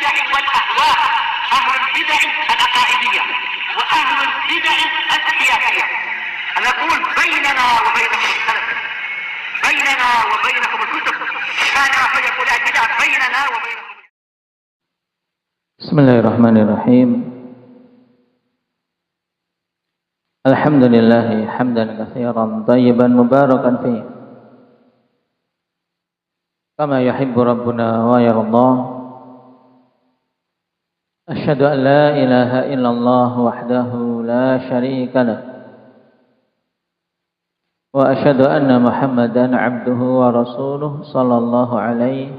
البدع والأهواء، أهل البدع العقائدية وأهل البدع السياسية. نقول بيننا وبينكم السلف، بيننا وبينكم الكتب، كان فيقول البدع بيننا وبينكم. بسم الله الرحمن الرحيم. الحمد لله حمدا كثيرا طيبا مباركا فيه كما يحب ربنا ويرضى. أشهد أن لا إله إلا الله وحده لا شريك له، وأشهد أن محمدا عبده ورسوله صلى الله عليه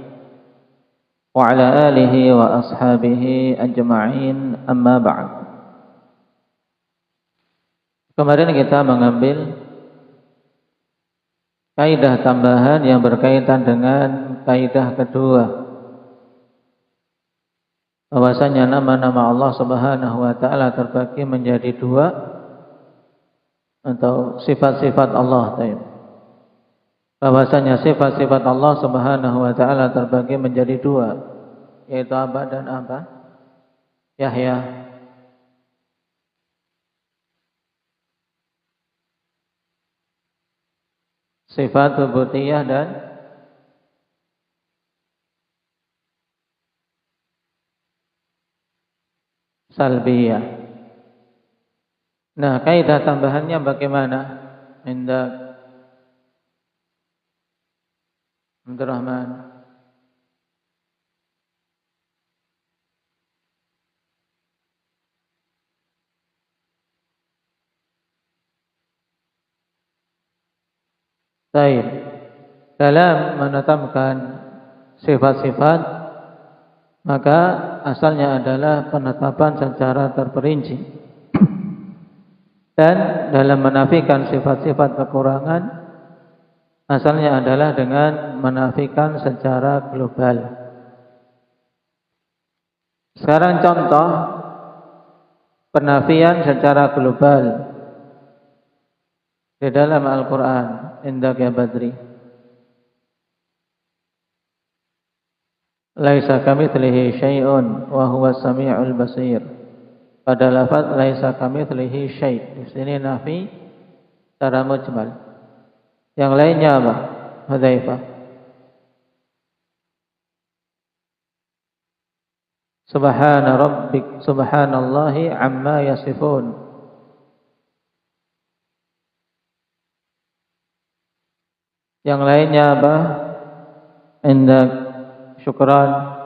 وعلى آله وأصحابه أجمعين. أما بعد. Kemarin kita mengambil kaidah tambahan yang berkaitan dengan kaidah kedua, bahwasanya nama-nama Allah Subhanahu wa taala terbagi menjadi dua, atau sifat-sifat Allah. Bahwasanya sifat-sifat Allah Subhanahu wa taala terbagi menjadi dua, yaitu apa dan apa? Yahya. Sifat ubudiyah dan salbiyah. Nah, kaidah tambahannya bagaimana? Indah Abdurrahman. Baik. Dalam menetapkan sifat-sifat, maka asalnya adalah penetapan secara terperinci. Dan dalam menafikan sifat-sifat kekurangan, asalnya adalah dengan menafikan secara global. Sekarang contoh penafian secara global di dalam Al-Quran. Indak ya Badri. Laisa kamitslihi syai'un wa huwa as-sami'ul basir. Pada lafaz laisa kamitslihi syai', di sini nafi secara mujmal. Yang lainnya apa? Hudzaifah. Subhana rabbik, subhanallahi amma yasifun. Yang lainnya apa? Indak syukran.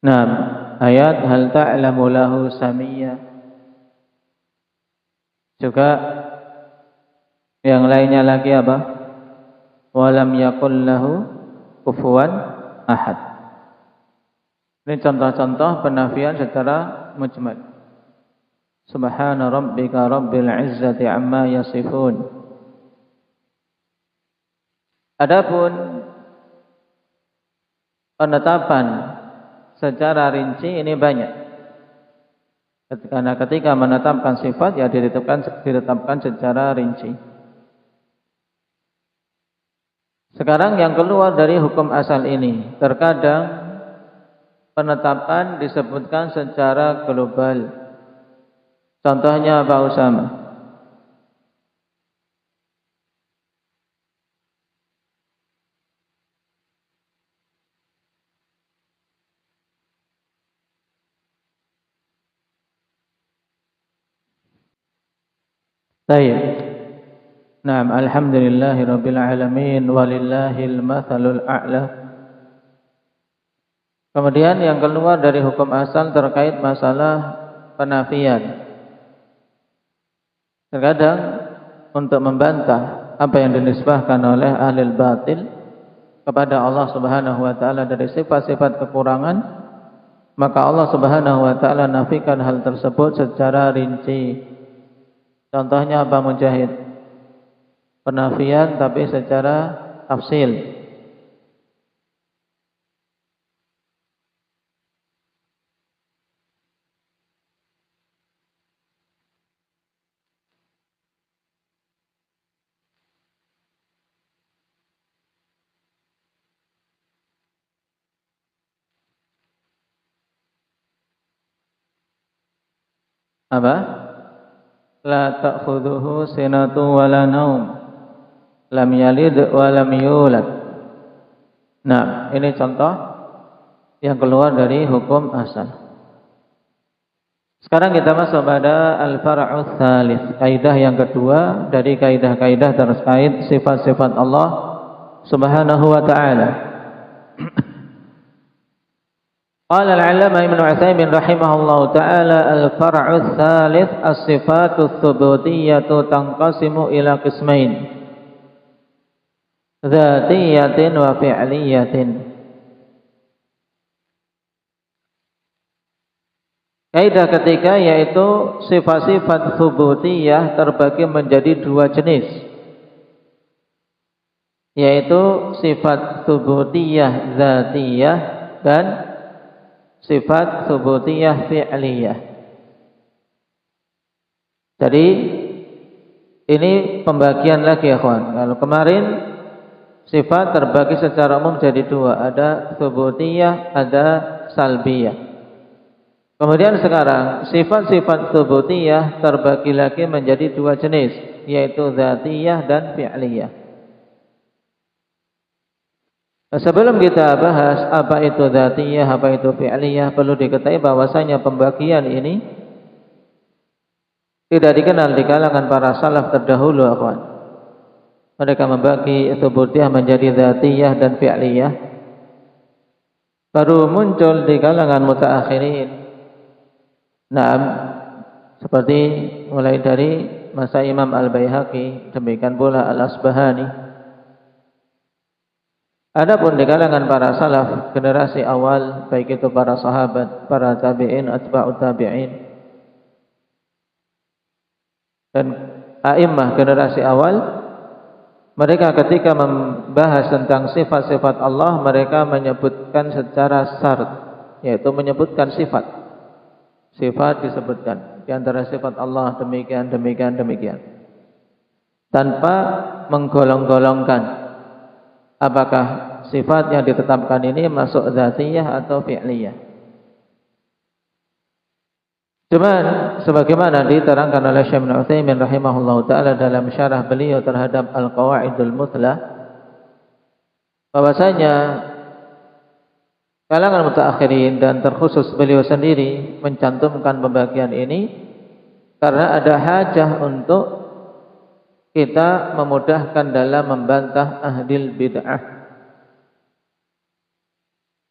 Nah, ayat hal ta'lamu lahu samiyya. Juga yang lainnya lagi apa? Walam yakul lahu kufuwan ahad. Ini contoh-contoh penafian secara mujmal. Subhana rabbika rabbil izzati amma yasifun. Adapun penetapan secara rinci ini banyak. Karena ketika menetapkan sifat, ya ditetapkan secara rinci. Sekarang yang keluar dari hukum asal ini, terkadang penetapan disebutkan secara global. Contohnya apa, Usama? Baik. Naam, alhamdulillahi rabbil alamin walillahil mathalul a'la. Kemudian yang keluar dari hukum asal terkait masalah penafian. Terkadang untuk membantah apa yang dinisbahkan oleh ahli batil kepada Allah Subhanahu wa taala dari sifat-sifat kekurangan, maka Allah Subhanahu wa taala nafikan hal tersebut secara rinci. Contohnya apa, Mujahid? Penafian tapi secara tafsil. Apa? La ta'khudhuhu sinatu wa la naum. Lam yalid wa lam yulad. Nah, ini contoh yang keluar dari hukum asal. Sekarang kita masuk pada al-far'u tsalits, kaidah yang kedua dari kaidah-kaidah terkait sifat-sifat Allah Subhanahu wa taala. Qala al-'allamah Ibnu Utsaimin rahimahullahu taala al-far'u tsalits as-sifatu ats-tsubutiyyatu tanqasimu ila qismain. Dzatiyatin wa fi'liyatin. Kaidah ketiga yaitu sifat-sifat tsubutiyah terbagi menjadi dua jenis, yaitu sifat tsubutiyah dzatiyah dan sifat tsubutiyah fi'liyah. Jadi ini pembagian lagi ya kawan. Kalau kemarin sifat terbagi secara umum jadi dua, ada tsubutiyah, ada salbiyah. Kemudian sekarang sifat-sifat tsubutiyah terbagi lagi menjadi dua jenis, yaitu dzatiyah dan fi'liyah. Sebelum kita bahas apa itu dzatiyah, apa itu fi'liyah, perlu diketahui bahwasanya pembagian ini tidak dikenal di kalangan para salaf terdahulu, akhwan. Mereka membagi tsubutiyah menjadi dzatiyah dan fi'liyah. Baru muncul di kalangan mutaakhirin. Nah, seperti mulai dari masa Imam Al-Baihaqi, demikian pula Al-Asbahani. Adapun di kalangan para salaf generasi awal, baik itu para sahabat, para tabi'in, atba'ut tabi'in, dan a'immah generasi awal, mereka ketika membahas tentang sifat-sifat Allah, mereka menyebutkan secara syarat, yaitu menyebutkan sifat. Sifat disebutkan di antara sifat Allah demikian, demikian, demikian, tanpa menggolong-golongkan apakah sifat yang ditetapkan ini masuk dzatiyah atau fi'liyah. Cuman sebagaimana diterangkan oleh Syekh Ibnu Utsaimin rahimahullahu taala dalam syarah beliau terhadap Al-Qawaidul Muthlah, bahwasanya kalangan mutaakhirin dan terkhusus beliau sendiri mencantumkan pembagian ini karena ada hajah untuk kita memudahkan dalam membantah ahlul bid'ah.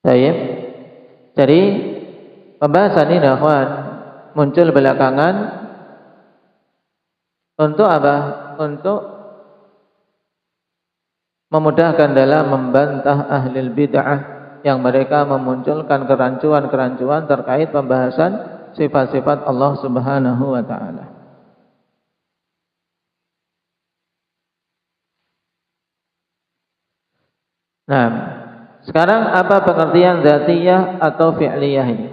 Baik. Jadi pembahasan ini akhwan muncul belakangan untuk apa? Untuk memudahkan dalam membantah ahlul bid'ah yang mereka memunculkan kerancuan-kerancuan terkait pembahasan sifat-sifat Allah Subhanahu wa taala. Nah, sekarang apa pengertian dzatiyah atau fi'liyah ini?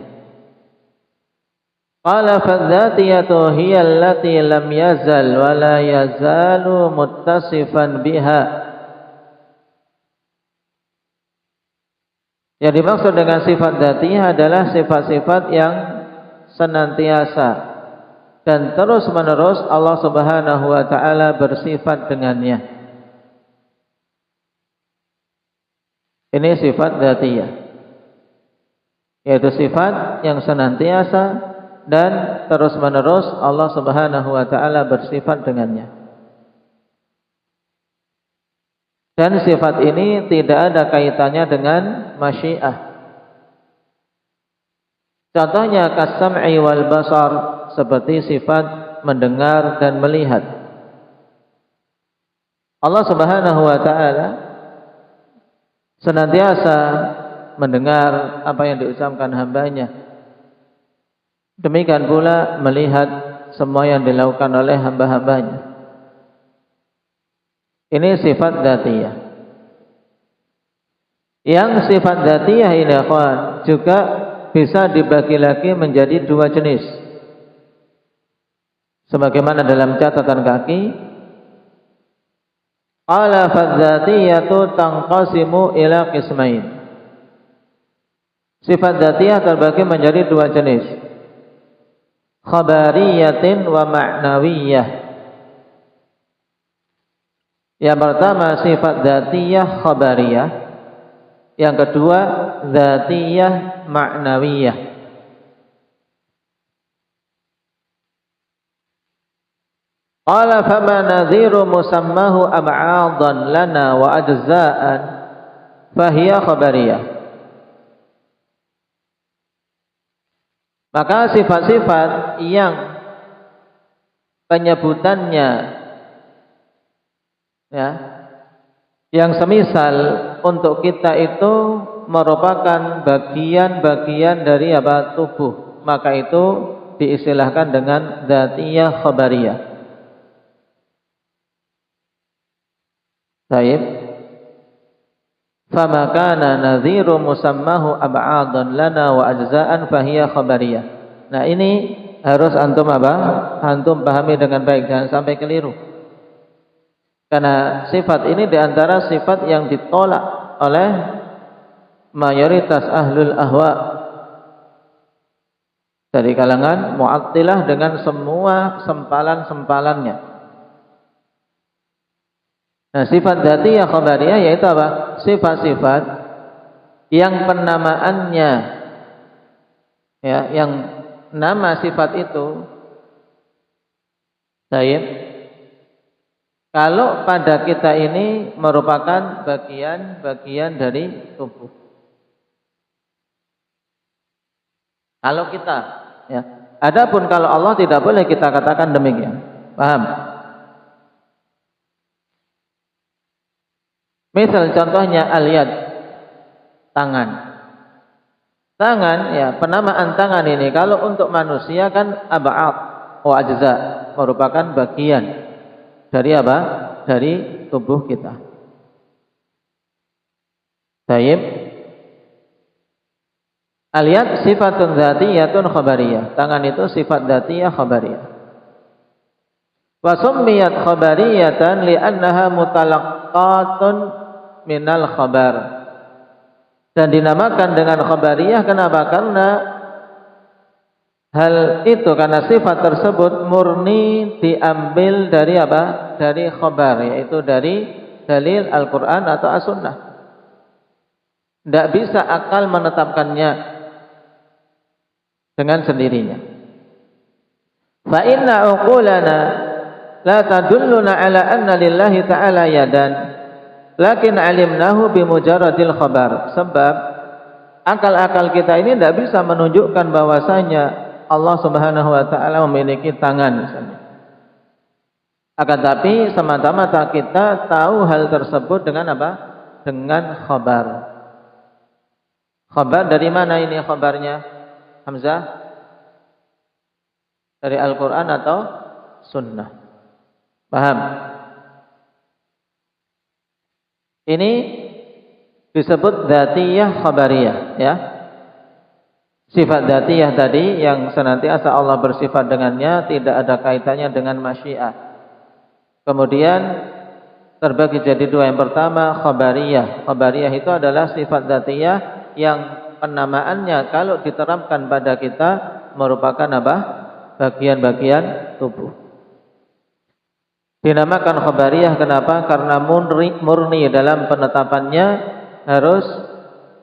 Qala fadzatiyatu hiya allati lam yazal wa la yazalu muttasifan biha. Yang dimaksud dengan sifat dzatiyah adalah sifat-sifat yang senantiasa dan terus-menerus Allah Subhanahu wa taala bersifat dengannya. Ini sifat dzatiyah, yaitu sifat yang senantiasa dan terus-menerus Allah Subhanahu wa taala bersifat dengannya. Dan sifat ini tidak ada kaitannya dengan masyiah. Contohnya kas-sam'i wal basar, seperti sifat mendengar dan melihat. Allah Subhanahu wa taala senantiasa mendengar apa yang diucapkan hambanya. Demikian pula melihat semua yang dilakukan oleh hamba-hambanya. Ini sifat dzatiyah. Yang sifat dzatiyah ini akhwan juga bisa dibagi lagi menjadi dua jenis. Sebagaimana dalam catatan kaki, qala fadzatiyatu tanqasimu ila qismain. Sifat dzatiyah terbagi menjadi dua jenis. khabariyatin wa ma'nawiyah. Yang pertama sifat dzatiyah khabariyah, yang kedua dzatiyah ma'nawiyah. Qala fama nadhiru musammahu ab'adan lana wa ajza'an fahiya khabariyah. Maka sifat-sifat yang penyebutannya ya, yang semisal untuk kita itu merupakan bagian-bagian dari apa? Tubuh, maka itu diistilahkan dengan dzatiyah khabariyah. Baik. Fama kana nadhiru musammahu ab'adan lana wa ajza'an fahiya khabariyah. Nah, ini harus antum apa? Antum pahami dengan baik, jangan sampai keliru. Karena sifat ini diantara sifat yang ditolak oleh mayoritas ahlul ahwa dari kalangan Mu'attilah dengan semua sempalan-sempalannya. Nah, sifat dzatiyah khabariyah yaitu apa? Sifat-sifat yang penamaannya ya, yang nama sifat itu baik, kalau pada kita ini merupakan bagian-bagian dari tubuh. Kalau kita ya, adapun kalau Allah tidak boleh kita katakan demikian. Paham? Misal contohnya al-yad, tangan. Tangan ya, penamaan tangan ini kalau untuk manusia kan ab'ad wa ajza, merupakan bagian dari apa? Dari tubuh kita. Baik. Al-yad sifatun dzatiyatun khabariyah. Tangan itu sifat dzatiyah khabariyah. Wa summiyat khabariyatan li'annaha mutalaqqatun minal khabar. Dan dinamakan dengan khabariyah kenapa? Karena hal itu, karena sifat tersebut murni diambil dari apa? Dari khabar, yaitu dari dalil Al-Quran atau As-Sunnah. Tidak bisa akal menetapkannya dengan sendirinya. Fa inna uqulana la tadulluna ala anna lillahi ta'ala yadan, lakin alimnahu bimujaradil khabar. Sebab akal-akal kita ini tidak bisa menunjukkan bahwasanya Allah Subhanahu wa taala memiliki tangan misalnya. Akan tapi semata-mata kita tahu hal tersebut dengan apa? Dengan khabar. Khabar dari mana ini khabarnya? Hamzah? Dari Al-Quran atau Sunnah? Paham? Ini disebut dzatiyah khabariyah ya. Sifat dzatiyah tadi yang senantiasa Allah bersifat dengannya, tidak ada kaitannya dengan masyiah. Kemudian terbagi jadi dua. Yang pertama khabariyah. Khabariyah itu adalah sifat dzatiyah yang penamaannya kalau diterapkan pada kita merupakan apa? Bagian-bagian tubuh. Dinamakan khabariyah kenapa? Karena murni dalam penetapannya harus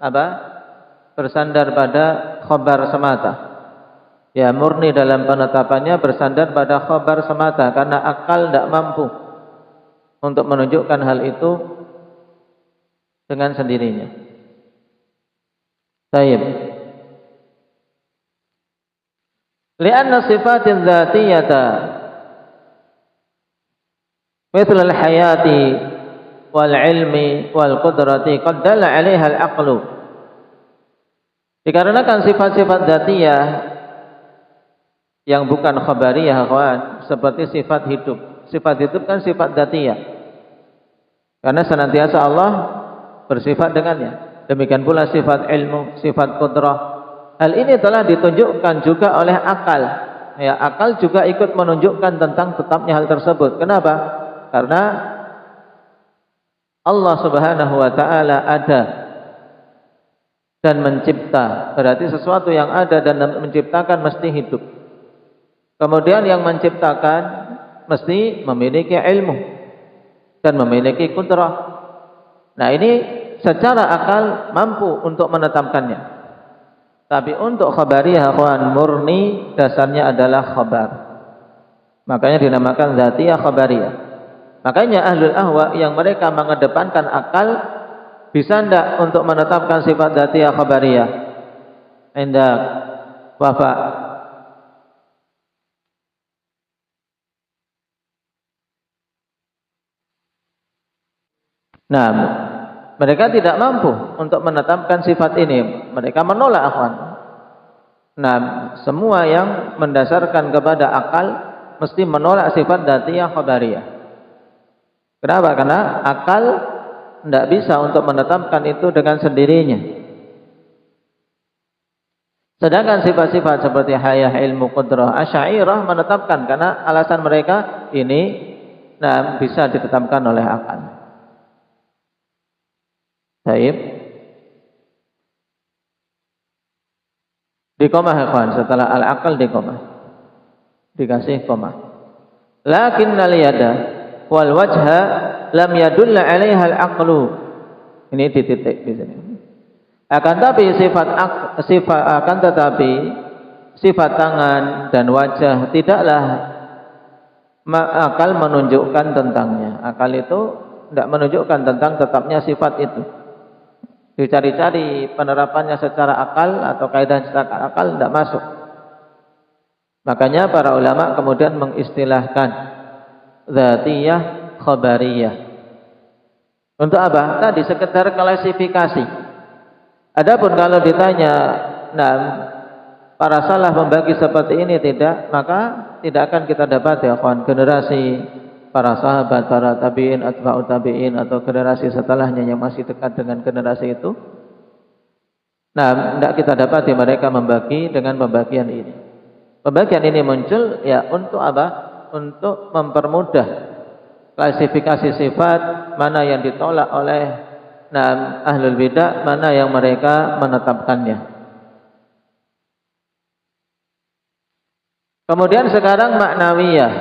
apa? Bersandar pada khabar semata. Ya, murni dalam penetapannya bersandar pada khabar semata karena akal tidak mampu untuk menunjukkan hal itu dengan sendirinya. Baik. Lianna sifatin dzatiyata مثل الحياة والعلم والقدرة قد دل عليها العقل. Dikarenakan sifat-sifat dzatiyah yang bukan khabariyah kawan, seperti sifat hidup. Sifat hidup kan sifat dzatiyah. Karena senantiasa Allah bersifat dengannya. Demikian pula sifat ilmu, sifat qudrah. Hal ini telah ditunjukkan juga oleh akal. Ya, akal juga ikut menunjukkan tentang tetapnya hal tersebut. Kenapa? Karena Allah Subhanahu wa taala ada dan mencipta. Berarti sesuatu yang ada dan menciptakan mesti hidup. Kemudian yang menciptakan mesti memiliki ilmu dan memiliki kudrah. Nah, ini secara akal mampu untuk menetapkannya. Tapi untuk khabariyah akhwan, murni dasarnya adalah khabar. Makanya dinamakan dzatiyah khabariyah. Makanya ahlul ahwa yang mereka mengedepankan akal bisa tidak untuk menetapkan sifat dzatiyah khabariyah? Indah wafa. Nah, mereka tidak mampu untuk menetapkan sifat ini. Mereka menolak akhwan. Nah, semua yang mendasarkan kepada akal mesti menolak sifat dzatiyah khabariyah. Kenapa? Karena akal tidak bisa untuk menetapkan itu dengan sendirinya. Sedangkan sifat-sifat seperti hayah, ilmu, qudrah, asy'ariyah menetapkan karena alasan mereka ini bisa ditetapkan oleh akal. Baik. Di koma ikhwan, setelah al-aqal di koma. Dikasih koma. Lakinnal yada wal wajha lam yadulla 'alaiha al-aqlu. Ini titik di sini. Akan tetapi sifat tangan dan wajah tidaklah akal menunjukkan tentangnya. Akal itu tidak menunjukkan tentang tetapnya sifat itu. Dicari-cari penerapannya secara akal atau kaidah secara akal tidak masuk. Makanya para ulama kemudian mengistilahkan dzatiyah khabariyah. Untuk apa? Tadi sekedar klasifikasi. Adapun kalau ditanya, para salaf membagi seperti ini tidak, maka tidak akan kita dapat ya kawan generasi para sahabat, para tabi'in, atba'ut tabi'in atau generasi setelahnya yang masih dekat dengan generasi itu. Tidak kita dapati mereka membagi dengan pembagian ini. Pembagian ini muncul ya untuk apa? Untuk mempermudah klasifikasi sifat mana yang ditolak oleh ahlul bidah, mana yang mereka menetapkannya. Kemudian sekarang maknawiyah.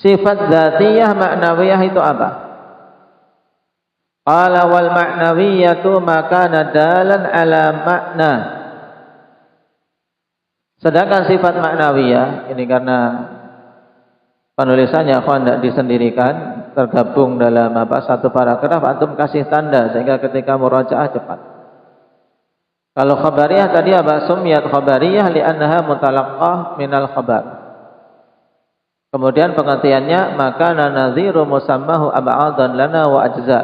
Sifat dzatiyah maknawiyah itu apa? Qala wal ma'nawiyatu maka nadalan ala makna. Sedangkan sifat maknawiyah ini karena penulisannya akhwan tidak disendirikan, tergabung dalam satu paragraf, antum kasih tanda sehingga ketika murajaah cepat. Kalau khabariyah tadi apa? Sumiyat khabariyah li'annaha mutalaqqah minal khabar. Kemudian pengertiannya maka nadhiru musammahu ab'adan lana wa ajza.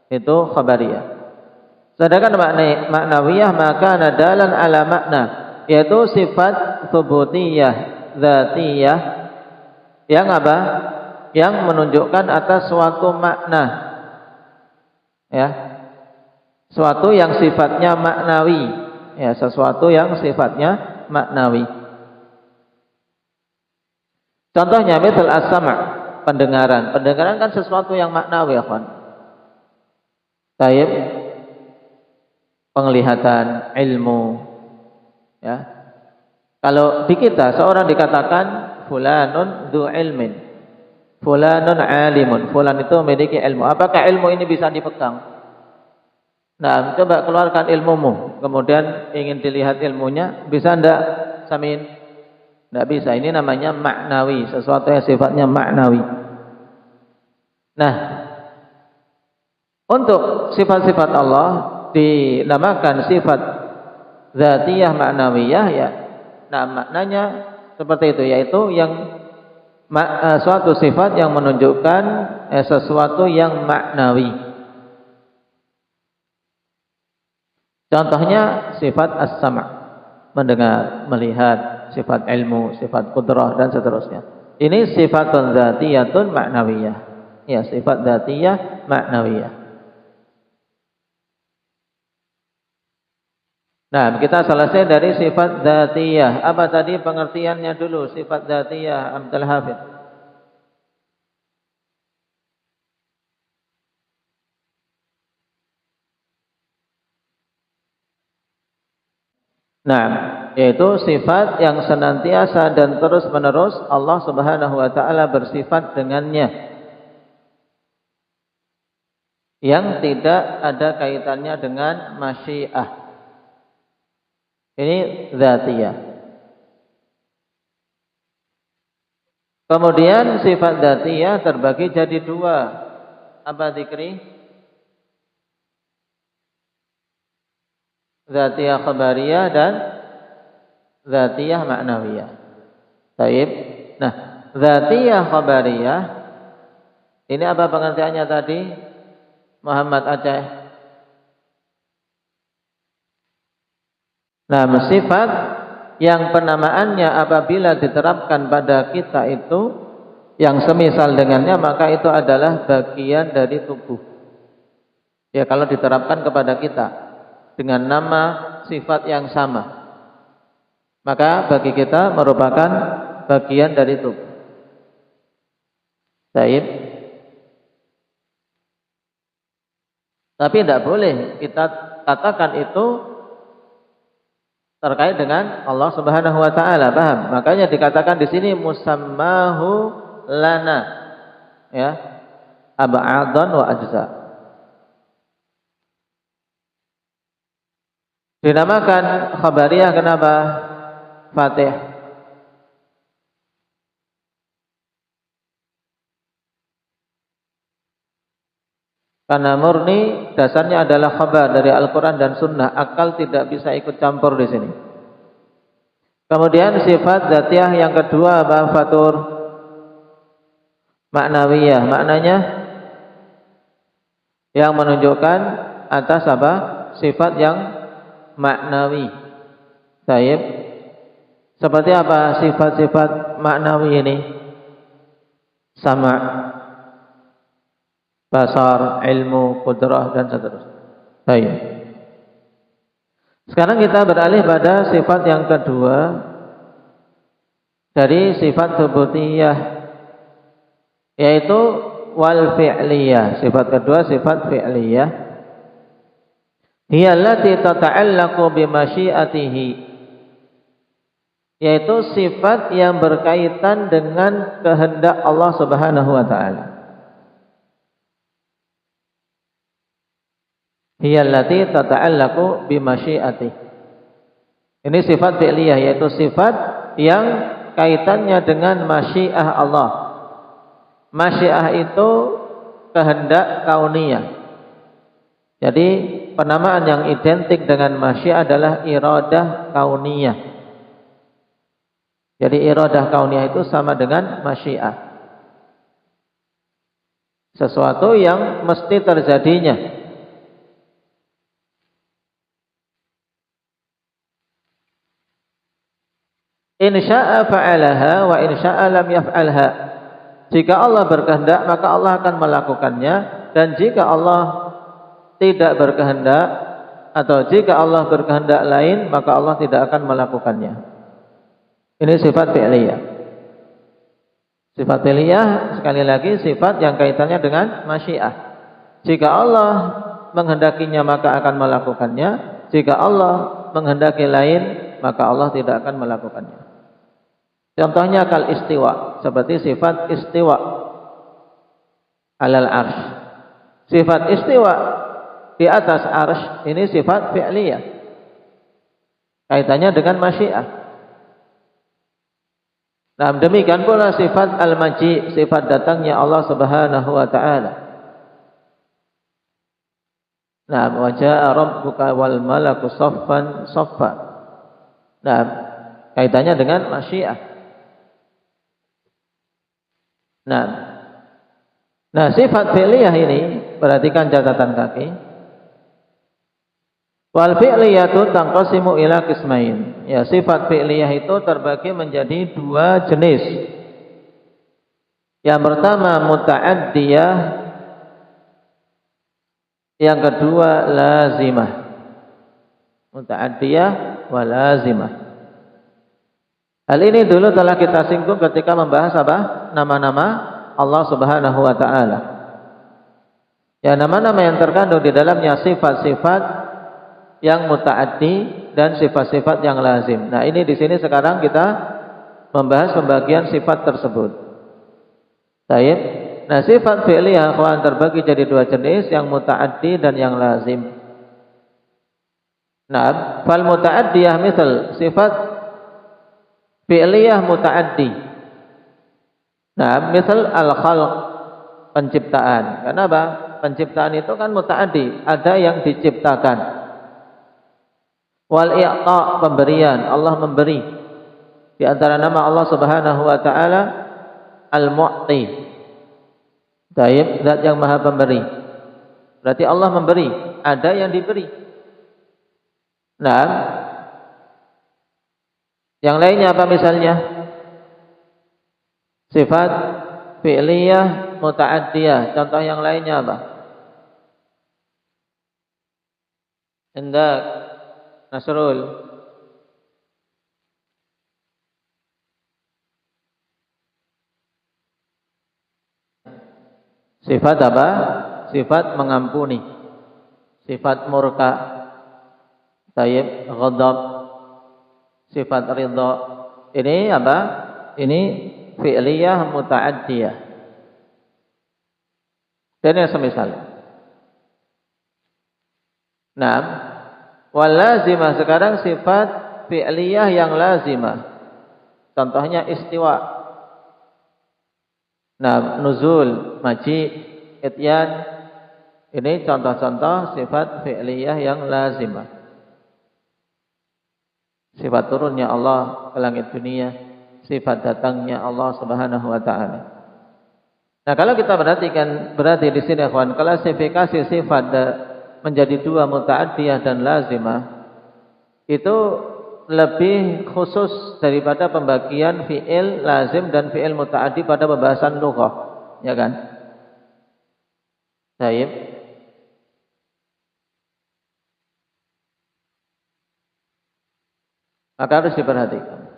Itu khabariyah. Sedangkan maknawiyah maka nadalan ala makna, yaitu sifat thubutiyah dzatiyah yang apa? Yang menunjukkan atas suatu makna. Ya. Suatu yang sifatnya maknawi. Ya, sesuatu yang sifatnya maknawi. Contohnya misal as-sam', pendengaran. Pendengaran kan sesuatu yang maknawi, ya kawan. Taib, penglihatan, ilmu. Ya. Kalau di kita seorang dikatakan fulanun dzu ilmin, fulanun alimun, fulan itu memiliki ilmu. Apakah ilmu ini bisa dipegang? Coba keluarkan ilmumu, kemudian ingin dilihat ilmunya, bisa ndak Samin? Tidak bisa, ini namanya maknawi, sesuatu yang sifatnya maknawi. Nah, untuk sifat-sifat Allah dinamakan sifat dzatiyah maknawiyah ya. Maknanya seperti itu, yaitu yang suatu sifat yang menunjukkan sesuatu yang maknawi. Contohnya sifat as-sam', mendengar, melihat, sifat ilmu, sifat qudrah dan seterusnya. Ini sifatun dzatiyatun maknawiyah. Ya, sifat dzatiyah maknawiyah. Kita selesai dari sifat dzatiyah. Apa tadi pengertiannya dulu sifat dzatiyah Abdul Hafidz? Nah, yaitu sifat yang senantiasa dan terus-menerus Allah Subhanahu wa taala bersifat dengannya, yang tidak ada kaitannya dengan masyiah. Ini dzatiyah. Kemudian sifat dzatiyah terbagi jadi dua. Apa dzikri? Dzatiyah khabariyah dan dzatiyah ma'nawiyah. Baik. Nah, dzatiyah khabariyah ini apa pengertiannya tadi? Muhammad Aceh. Nah, sifat yang penamaannya apabila diterapkan pada kita itu yang semisal dengannya, maka itu adalah bagian dari tubuh. Ya, kalau diterapkan kepada kita dengan nama sifat yang sama, maka bagi kita merupakan bagian dari tubuh. Baik. Tapi tidak boleh kita katakan itu terkait dengan Allah Subhanahu wa taala, paham? Makanya dikatakan di sini musammahu lana, ya, ab'adan wa ajza. Dinamakan khabariyah kenapa? Fatih. Karena murni dasarnya adalah khabar dari Al-Quran dan Sunnah, akal tidak bisa ikut campur di sini. Kemudian sifat dzatiyah yang kedua apa, Fatur? Ma'nawiyah. Maknanya yang menunjukkan atas apa? Sifat yang maknawi. Baik. Seperti apa sifat-sifat maknawi ini? Sama, basar, ilmu, qudrah, dan seterusnya. Baik. Sekarang kita beralih pada sifat yang kedua dari sifat thubutiyah, yaitu wal fi'liyah. Sifat kedua sifat fi'liyah. Hiya allati tata'allaqu bi masyiatihi, yaitu sifat yang berkaitan dengan kehendak Allah Subhanahu wa taala. Hiya allati tata'allaqu bi masyiatihi. Ini sifat fi'liyah, yaitu sifat yang kaitannya dengan masyiah Allah. Masyiah itu kehendak kauniyah. Jadi penamaan yang identik dengan masyiah adalah iradah kauniyah. Jadi iradah kauniyah itu sama dengan masyiah. Sesuatu yang mesti terjadinya. In syaa fa'alaha wa in syaa lam yaf'alha. Jika Allah berkehendak maka Allah akan melakukannya, dan jika Allah tidak berkehendak atau jika Allah berkehendak lain maka Allah tidak akan melakukannya. Ini sifat fi'liyah. Sifat fi'liyah sekali lagi sifat yang kaitannya dengan masyiah. Jika Allah menghendakinya maka akan melakukannya, jika Allah menghendaki lain maka Allah tidak akan melakukannya. Contohnya kal istiwa, seperti sifat istiwa alal arsy. Sifat istiwa di atas arsy ini sifat fi'liyah, kaitannya dengan masyiah. Nah, demikian pula sifat al-maji, sifat datangnya Allah Subhanahu wa taala. Nah, wa jaa rabbuka wal malaku saffan saffa. Nah, kaitannya dengan masyiah. Nah, sifat fi'liyah ini, perhatikan catatan kaki. Wal fi'liyatu tanqasimu ila qismain. Ya, sifat fi'liyah itu terbagi menjadi dua jenis. Yang pertama muta'addiyah, yang kedua lazimah. Muta'addiyah wa lazimah. Hal ini dulu telah kita singgung ketika membahas apa? Nama-nama Allah Subhanahu wa taala. Ya, nama-nama yang terkandung di dalamnya sifat-sifat yang muta'addi dan sifat-sifat yang lazim. Nah, ini di sini sekarang kita membahas pembagian sifat tersebut. Baik. Nah, sifat fi'liyah akhwan terbagi jadi dua jenis, yang muta'addi dan yang lazim. Nah, fal muta'addiyah misal sifat fi'liyah muta'addi. Nah, misal al-khalq, penciptaan. Kenapa? Penciptaan itu kan muta'addi, ada yang diciptakan. Wal i'ta, pemberian, Allah memberi. Di antara nama Allah Subhanahu wa taala Al-Mu'ti. Taib, zat yang Maha Pemberi. Berarti Allah memberi, ada yang diberi. Nah, yang lainnya apa misalnya? Sifat fi'liyah muta'addiyah. Contoh yang lainnya apa? Indak Nasrul. Sifat apa? Sifat mengampuni. Sifat murka. Taib, ghadab. Sifat ridha. Ini apa? Ini fi'liyah muta'addiyah. Dan yang semisal. Nah, wal lazimah, sekarang sifat fi'liyah yang lazimah. Contohnya istiwa. Nah, nuzul, maji, ityan. Ini contoh-contoh sifat fi'liyah yang lazimah. Sifat turunnya Allah ke langit dunia, sifat datangnya Allah Subhanahu wa taala. Nah, kalau kita perhatikan, berarti di sini kawan, klasifikasi sifat menjadi dua, muta'addiyah dan lazimah, itu lebih khusus daripada pembagian fi'il lazim dan fi'il muta'addi pada pembahasan lughah, ya kan? Baik. Maka harus diperhatikan.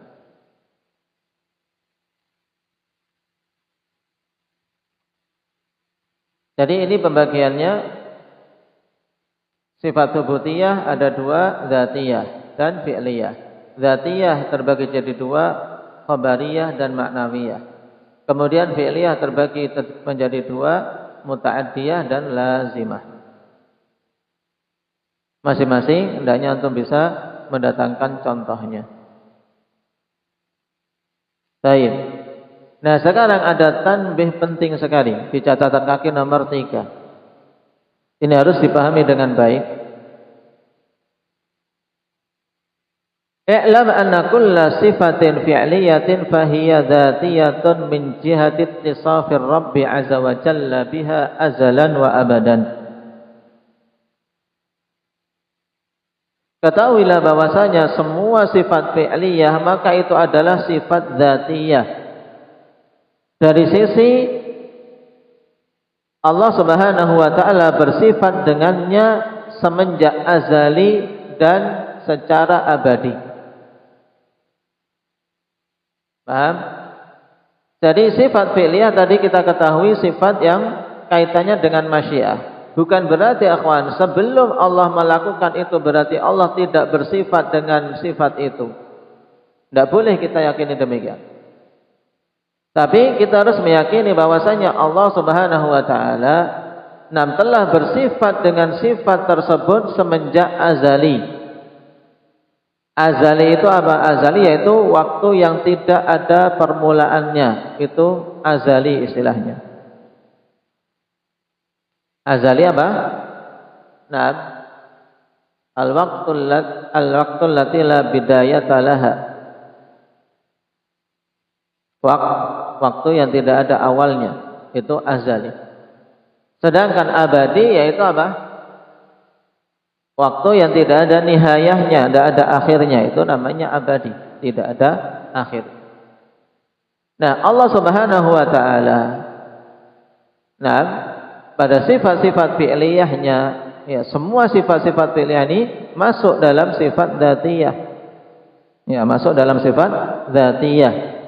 Jadi ini pembagiannya, sifat tsubutiyah ada dua, dzatiyah dan fi'liyah. Dzatiyah terbagi jadi dua, khabariyah dan maknawiyah. Kemudian fi'liyah terbagi menjadi dua, muta'addiyah dan lazimah. Masing-masing hendaknya antum bisa mendatangkan contohnya. Baik. Nah, sekarang ada tanbih penting sekali di catatan kaki nomor 3. Ini harus dipahami dengan baik. I'lam anna kulla sifatin fi'liyatin fahiya dzatiyatun min jihati ittisafir Rabbi azza wa jalla biha azalan wa abadan. Ketahuilah bahwasanya semua sifat fi'liyah maka itu adalah sifat dzatiyah. Dari sisi Allah Subhanahu wa taala bersifat dengannya semenjak azali dan secara abadi. Paham? Jadi sifat fi'liyah tadi kita ketahui sifat yang kaitannya dengan masyiah. Bukan berarti akhwan sebelum Allah melakukan itu berarti Allah tidak bersifat dengan sifat itu. Tidak boleh kita yakini demikian. Tapi kita harus meyakini bahwasanya Allah Subhanahu wa taala telah bersifat dengan sifat tersebut semenjak azali. Azali itu apa? Azali yaitu waktu yang tidak ada permulaannya. Itu azali istilahnya. Azali apa? Nah, al-waqtul lati la bidayata laha. Waktu yang tidak ada awalnya, itu azali. Sedangkan abadi yaitu apa? Waktu yang tidak ada nihayahnya, tidak ada akhirnya, itu namanya abadi, tidak ada akhir. Nah, Allah Subhanahu wa taala pada sifat-sifat fi'liyahnya, ya, semua sifat-sifat fi'liyah ini masuk dalam sifat dzatiyah. Ya, masuk dalam sifat dzatiyah.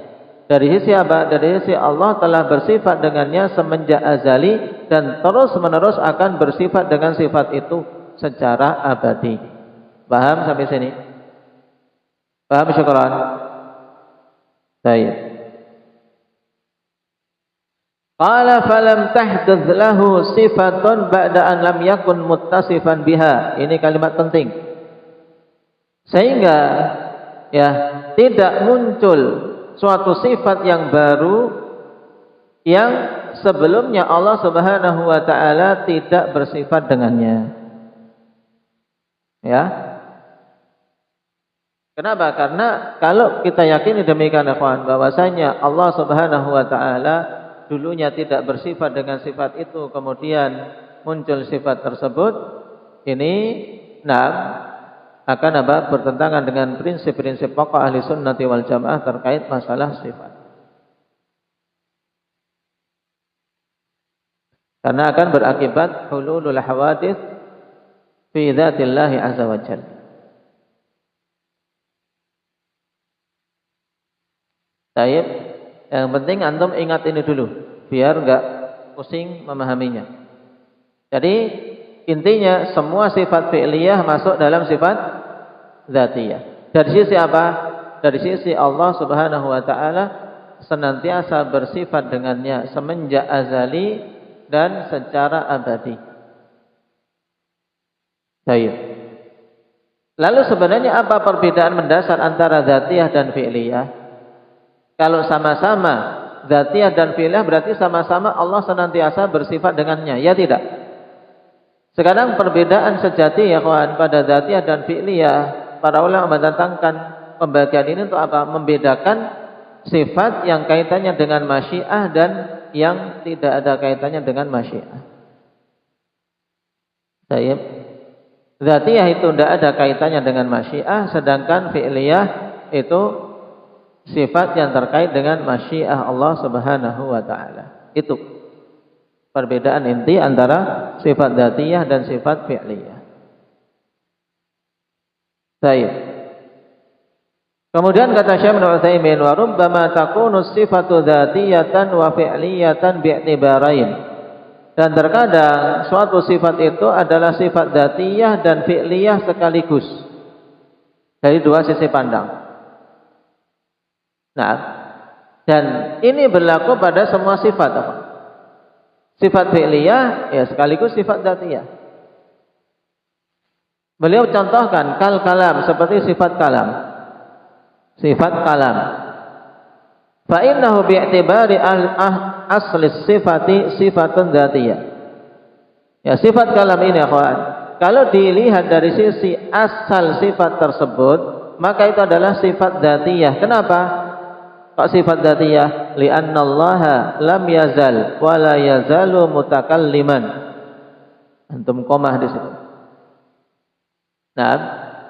Dari sisi apa? Dari sisi Allah telah bersifat dengannya semenjak azali dan terus-menerus akan bersifat dengan sifat itu secara abadi. Paham sampai sini? Paham syukran? Baik. Qala falam tahduth lahu sifatun ba'da an lam yakun muttasifan biha. Ini kalimat penting. Sehingga ya tidak muncul suatu sifat yang baru yang sebelumnya Allah Subhanahu wa taala tidak bersifat dengannya. Ya. Kenapa? Karena kalau kita yakini demikian ikhwan bahwasanya Allah Subhanahu wa taala dulunya tidak bersifat dengan sifat itu, kemudian muncul sifat tersebut, ini akan bertentangan dengan prinsip-prinsip pokok ahli sunnati wal jamaah terkait masalah sifat. Karena akan berakibat hululul hawadits fi dzatillahi azza wa jalla. Baik, yang penting antum ingat ini dulu biar enggak pusing memahaminya. Jadi intinya semua sifat fi'liyah masuk dalam sifat dzatiyah. Dari sisi apa? Dari sisi Allah Subhanahu wa taala senantiasa bersifat dengannya semenjak azali dan secara abadi. Baik. Lalu sebenarnya apa perbedaan mendasar antara dzatiyah dan fi'liyah? Kalau sama-sama dzatiyah dan fi'liyah berarti sama-sama Allah senantiasa bersifat dengannya, ya tidak? Sekarang perbedaan sejati ya kawan pada dzatiyah dan fi'liyah, para ulama mendatangkan pembagian ini untuk apa? Membedakan sifat yang kaitannya dengan masyiah dan yang tidak ada kaitannya dengan masyiah. Baik. Dzatiyah itu tidak ada kaitannya dengan masyiah, sedangkan fi'liyah itu sifat yang terkait dengan masyiah Allah Subhanahu wa taala. Itu perbedaan inti antara sifat dzatiyah dan sifat fi'liyah. Baik. Kemudian kata Syekh Ibnu Utsaimin, wa rubbama takunu sifatu dzatiyatan wa fi'liyatan bi'tibarain. Dan terkadang suatu sifat itu adalah sifat dzatiyah dan fi'liyah sekaligus. Dari dua sisi pandang. Nah, dan ini berlaku pada semua sifat. Sifat fi'liyah ya sekaligus sifat dzatiyah. Beliau contohkan kal kalam seperti sifat kalam. Sifat kalam. Fa innahu bi'tibari asli sifati sifatun dzatiyah. Ya sifat kalam ini akhwan, kalau dilihat dari sisi asal sifat tersebut, maka itu adalah sifat dzatiyah. Kenapa? Kok sifat dzatiyah? Li'anna Allah lam yazal wa la yazalu mutakalliman. Antum komah di situ. Nah,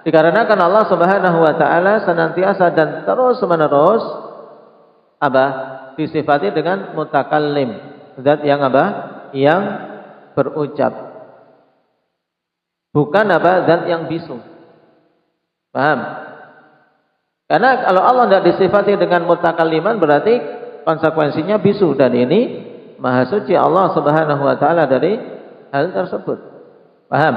dikarenakan Allah Subhanahu wa taala senantiasa dan terus-menerus disifati dengan mutakallim. Zat yang yang berucap. Bukan zat yang bisu. Paham? Karena kalau Allah tidak disifati dengan mutakalliman berarti konsekuensinya bisu, dan ini maha suci Allah Subhanahu wa taala dari hal tersebut. Paham?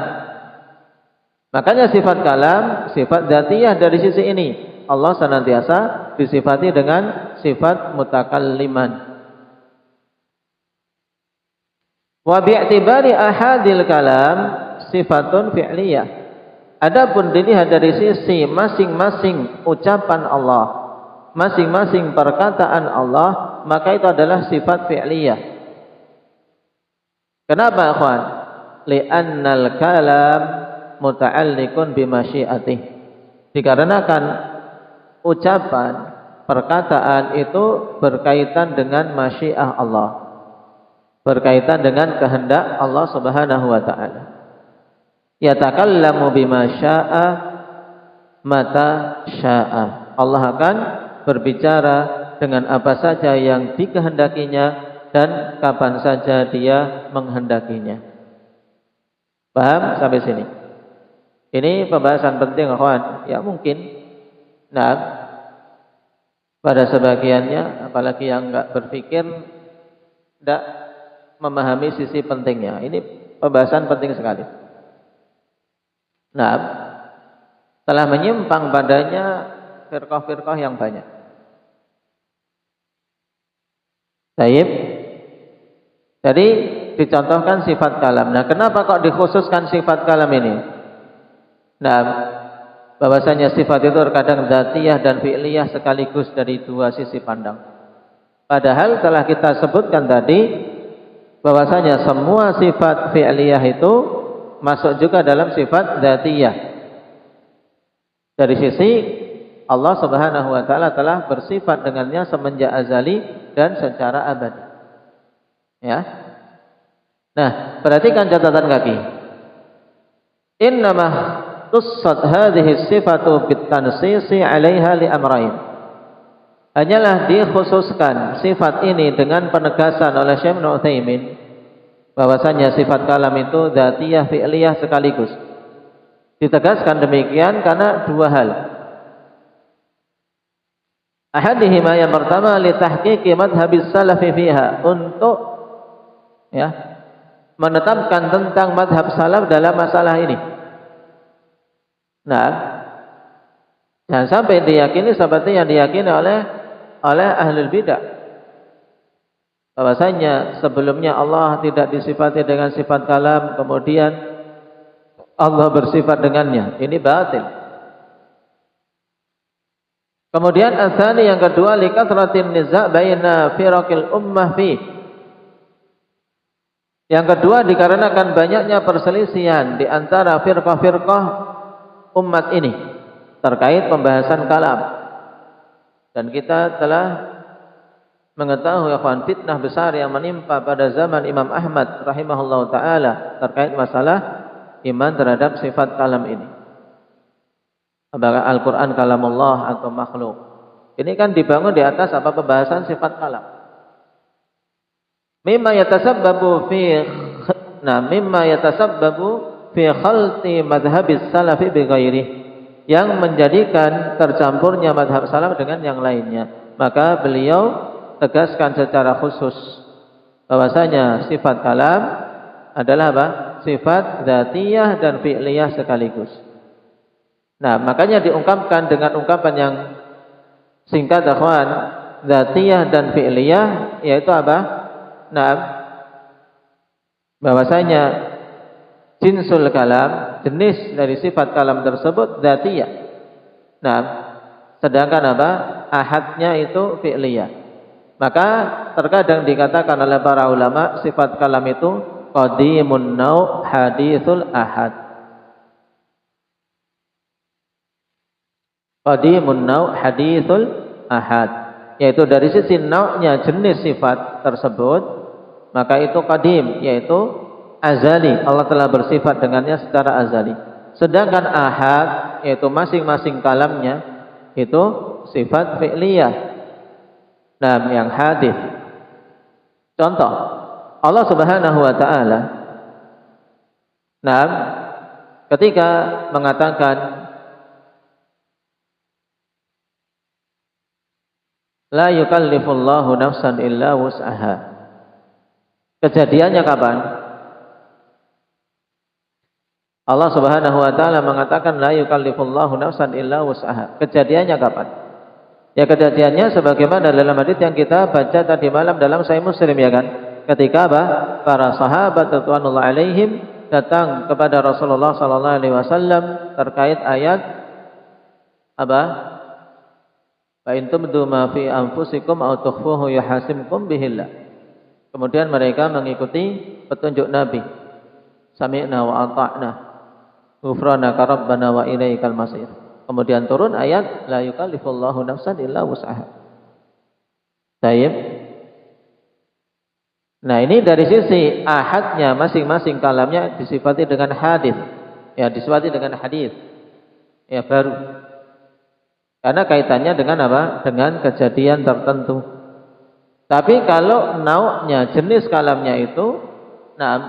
Makanya sifat kalam, sifat dzatiyah dari sisi ini Allah senantiasa disifati dengan sifat mutakalliman. Wa bi'tibari ahadil kalam sifatun fi'liyah. Adapun dilihat dari sisi masing-masing ucapan Allah, masing-masing perkataan Allah, maka itu adalah sifat fi'liyah. Kenapa, akhwan? Li'annal kalam muta'alliqun bimasyiatih. Dikarenakan ucapan, perkataan itu berkaitan dengan masyiah Allah, berkaitan dengan kehendak Allah Subhanahu wa taala. Yatakallamu bima syaa mata syaa. Allah akan berbicara dengan apa saja yang dikehendakinya dan kapan saja dia menghendakinya. Paham sampai sini? Ini pembahasan penting, kawan. Ya mungkin pada sebagiannya, apalagi yang enggak berpikir, tidak memahami sisi pentingnya. Ini pembahasan penting sekali. Nah, telah menyimpang padanya firqah-firqah yang banyak. Baik. Jadi dicontohkan sifat kalam. Nah, kenapa kok dikhususkan sifat kalam ini? Nah, bahwasanya sifat itu terkadang dzatiyah dan fi'liyah sekaligus dari dua sisi pandang. Padahal telah kita sebutkan tadi bahwasanya semua sifat fi'liyah itu masuk juga dalam sifat dzatiyah. Dari sisi Allah Subhanahu wa taala telah bersifat dengannya semenjak azali dan secara abadi. Ya. Nah, perhatikan catatan kaki. Innamah tussat hadhihi sifatu bitansisi 'alaiha li amrayn. Hanyalah dikhususkan sifat ini dengan penegasan oleh Syekh Ibnu Utsaimin bahwasanya sifat kalam itu dzatiyah fi'liyah sekaligus. Ditegaskan demikian karena dua hal. Ahadihima, yang pertama, li tahqiqi madhhabis salafi fiha, untuk ya menetapkan tentang madhab salaf dalam masalah ini. Nah, jangan sampai diyakini seperti yang diyakini oleh ahlul bidah, bahwasanya sebelumnya Allah tidak disifati dengan sifat kalam, kemudian Allah bersifat dengannya. Ini batil. Kemudian asani, yang kedua, likathratin niza' baina firaqil ummah fi. Yang kedua, dikarenakan banyaknya perselisihan di antara firqah-firqah umat ini terkait pembahasan kalam. Dan kita telah mengetahui fitnah besar yang menimpa pada zaman Imam Ahmad rahimahullahu taala terkait masalah iman terhadap sifat kalam ini. Apakah Al-Quran kalamullah atau makhluk? Ini kan dibangun di atas apa? Pembahasan sifat kalam. Mimma yatasabbabu fi khalti madhhabis salafi bi ghairi, yang menjadikan tercampurnya madhab salaf dengan yang lainnya. Maka beliau tegaskan secara khusus bahwasanya sifat kalam adalah apa? Sifat dzatiyah dan fi'liyah sekaligus. Nah, makanya diungkapkan dengan ungkapan yang singkat, akhwan, dzatiyah dan fi'liyah, yaitu apa? Nah, bahwasanya jinsul kalam, jenis dari sifat kalam tersebut dzatiyah. Nah, sedangkan apa? Ahadnya itu fi'liyah. Maka terkadang dikatakan oleh para ulama sifat kalam itu qadimun nau' haditsul ahad. Qadimun nau' haditsul ahad, yaitu dari sisi nau'nya, jenis sifat tersebut, maka itu qadim, yaitu azali. Allah telah bersifat dengannya secara azali. Sedangkan ahad, yaitu masing-masing kalamnya, itu sifat fi'liyah. Nah, yang hadis. Contoh, Allah Subhanahu wa taala, nah, ketika mengatakan la yukallifullahu nafsan illa wus'aha, kejadiannya kapan? Allah Subhanahu wa taala mengatakan la yukallifullahu nafsan illa wus'aha. Kejadiannya kapan? Ya, kejadiannya sebagaimana dalam hadis yang kita baca tadi malam dalam Sahih Muslim, ya kan? Ketika apa? Para sahabat radhiyallahu alaihim datang kepada Rasulullah sallallahu alaihi wasallam terkait ayat apa? Fa in tubdu ma fi anfusikum aw tukhfuhu yuhasimkum bihillah. Kemudian mereka mengikuti petunjuk Nabi. Sami'na wa ata'na. Ghufranaka rabbana wa ilaikal masir. Kemudian turun ayat la yukallifullahu nafsan illa wus'aha. Baik. Nah, ini dari sisi ahadnya, masing-masing kalamnya disifati dengan hadis. Ya, disifati dengan hadis. Ya, baru. Karena kaitannya dengan apa? Dengan kejadian tertentu. Tapi kalau nau'nya, jenis kalamnya itu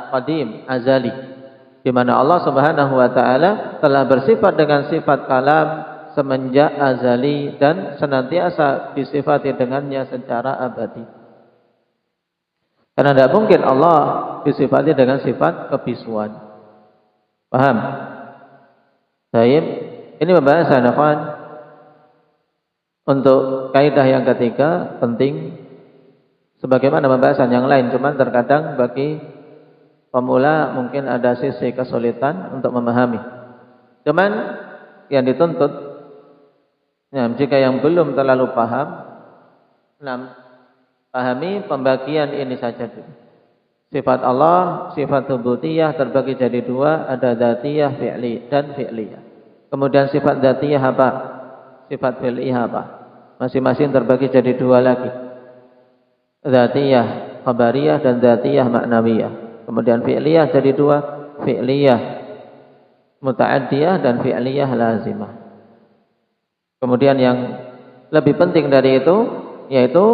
qadim, azali, di mana Allah Subhanahu wa taala telah bersifat dengan sifat kalam semenjak azali dan senantiasa disifati dengannya secara abadi. Karena tidak mungkin Allah disifati dengan sifat kebisuan. Paham? Baik. Ini pembahasan, afwan. Untuk kaidah yang ketiga penting sebagaimana pembahasan yang lain, cuman terkadang bagi pemula mungkin ada sisi kesulitan untuk memahami. Cuman yang dituntut, ya, jika yang belum terlalu paham, pahami pembagian ini saja dulu. Sifat Allah, sifat ubudiyah terbagi jadi dua, ada dzatiyah fi'li dan fi'liyah. Kemudian sifat dzatiyah apa? Sifat fi'liyah apa? Masing-masing terbagi jadi dua lagi. Dzatiyah khabariyah dan dzatiyah ma'nawiyah. Kemudian fi'liyah jadi dua, fi'liyah muta'addiyah dan fi'liyah lazimah. Kemudian yang lebih penting dari itu yaitu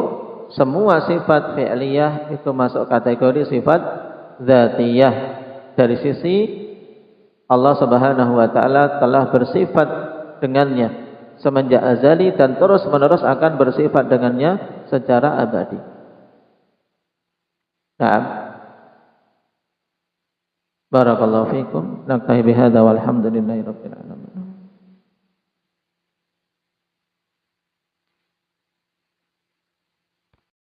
semua sifat fi'liyah itu masuk kategori sifat dzatiyah. Dari sisi Allah Subhanahu wa taala telah bersifat dengannya semenjak azali dan terus-menerus akan bersifat dengannya secara abadi. Naam. Barakallahu fikum. Naktahi bihadza walhamdulillahi rabbil alamin.